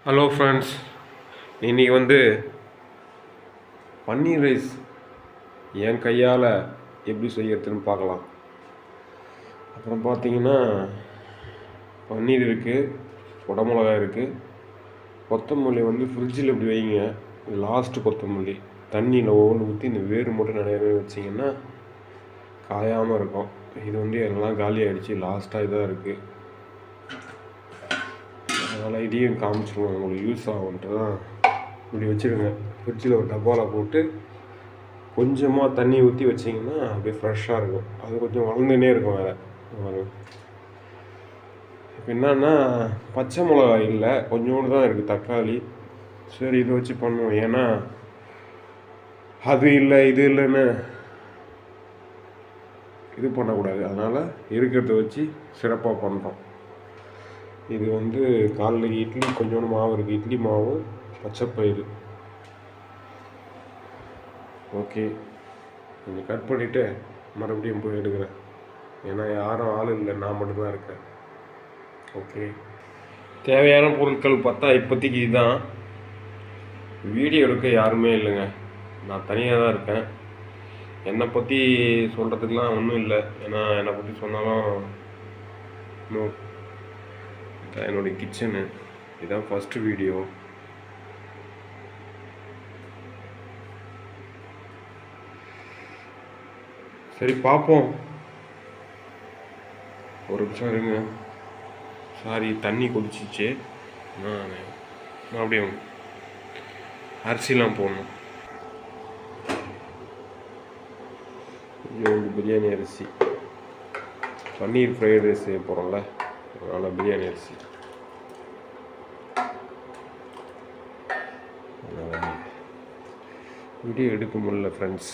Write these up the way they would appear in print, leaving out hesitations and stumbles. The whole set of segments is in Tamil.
ஹலோ ஃப்ரெண்ட்ஸ், இன்றைக்கி பன்னீர் ரைஸ் என் கையால் எப்படி செய்யறதுன்னு பார்க்கலாம். அப்புறம் பார்த்தீங்கன்னா பன்னீர் இருக்குது, குடமிளகா இருக்குது, கொத்தமல்லி ஃப்ரிட்ஜில் இப்படி வைங்க. லாஸ்ட்டு கொத்தமல்லி தண்ணியில் ஊற்றி இந்த வேறு மட்டும் நிறையவே வச்சிங்கன்னா காயாமல் இருக்கும். இது எல்லாம் காலி ஆகிடுச்சு, லாஸ்ட்டாக இதாக இருக்குது. அதனால் இதையும் காமிச்சிடுவோம், உங்களுக்கு யூஸ் ஆகுன்ட்டு தான் இப்படி வச்சுருங்க. ஃப்ரிட்ஜில் ஒரு டப்பாவில் போட்டு கொஞ்சமாக தண்ணி ஊற்றி வச்சிங்கன்னா அப்படியே ஃப்ரெஷ்ஷாக இருக்கும். அது கொஞ்சம் வளர்ந்துனே இருக்கும். வேறு இப்போ என்னன்னா பச்சை மிளகாய் இல்லை, கொஞ்சோண்டு தான் இருக்குது. தக்காளி சரி இதை வச்சு பண்ணுவோம். ஏன்னா அது இல்லை இது இல்லைன்னு இது பண்ணக்கூடாது. அதனால் இருக்கிறத வச்சு சிறப்பாக பண்ணுறோம். இது காலைல இட்லி கொஞ்சோண்டு மாவு இருக்குது, இட்லி மாவு, பச்சைப்பயிறு. ஓகே, கொஞ்சம் கட் பண்ணிவிட்டு மறுபடியும் போய் எடுக்கிறேன். ஏன்னா யாரும் ஆள் இல்லை, நான் மட்டும்தான் இருக்கேன். ஓகே, தேவையான பொருட்கள் பார்த்தா இப்போதைக்கு இதுதான். வீடியோ எடுக்க யாருமே இல்லைங்க, நான் தனியாக தான் இருக்கேன். என்னை பற்றி சொல்கிறதுக்கெலாம் ஒன்றும் இல்லை. ஏன்னா என்னை பற்றி சொன்னாலும் இன்னும் என்னுடைய கிச்சனு இதுதான் ஃபஸ்ட்டு வீடியோ. சரி பார்ப்போம். ஒரு நிமிஷம் இருங்க. சாரி, தண்ணி கொதிச்சிச்சு. நான் மறுபடியும் அரிசிலாம் போடணும். பிரியாணி அரிசி, பன்னீர் ஃப்ரைட் ரைஸ் செய்ய போகிறோம்ல, அதனால் பிரியாணி அரிசி. வீடியோ எடுக்க முடியல ஃப்ரெண்ட்ஸ்.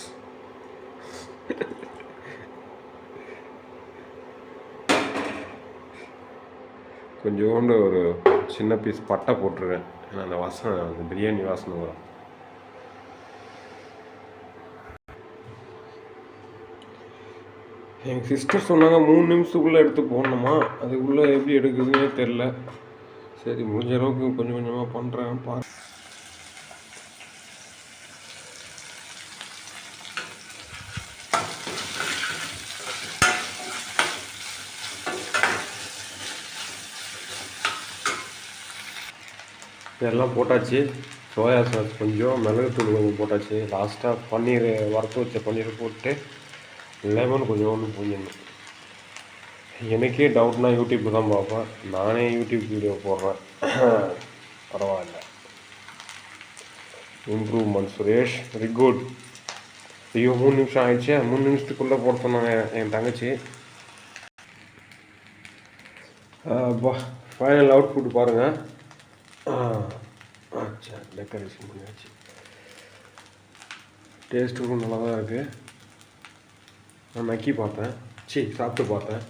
கொஞ்சோண்டு ஒரு சின்ன பீஸ் பட்டை போட்டுருவேன். ஏன்னா அந்த வாசனை, அந்த பிரியாணி வாசனை வரும். எங்கள் சிஸ்டர் சொன்னாங்க 3 நிமிஷத்துக்குள்ளே எடுத்து போடணுமா. அதுக்குள்ளே எப்படி எடுக்குதுன்னே தெரில. சரி, முடிஞ்ச அளவுக்கு கொஞ்சம் கொஞ்சமாக பண்ணுறேன். இதெல்லாம் போட்டாச்சு. சோயா சாஸ் கொஞ்சம், மிளகுத்தூள் கொஞ்சம் போட்டாச்சு. லாஸ்ட்டாக பன்னீர், வறுத்து வச்ச பன்னீரை போட்டு லெமன் கொஞ்சோண்டு புழியணும். எனக்கே டவுட்னா யூடியூப் தான் பார்ப்பேன். நானே யூடியூப் வீடியோ போடுறேன். பரவாயில்ல, இம்ப்ரூவ்மெண்ட் சுரேஷ், வெரி குட். ஐயோ 3 நிமிஷம் ஆயிடுச்சு. 3 நிமிஷத்துக்குள்ளே போட சொன்னாங்க என் தங்கச்சி. ஃபைனல் அவுட்புட் பாருங்கள். ஆச்சா, டெக்கரேஷன் பண்ணியாச்சு. டேஸ்ட்டுக்கும் நல்லா தான் இருக்குது. நான் நக்கி பார்த்தேன், சாப்பிட்டு பார்த்தேன்.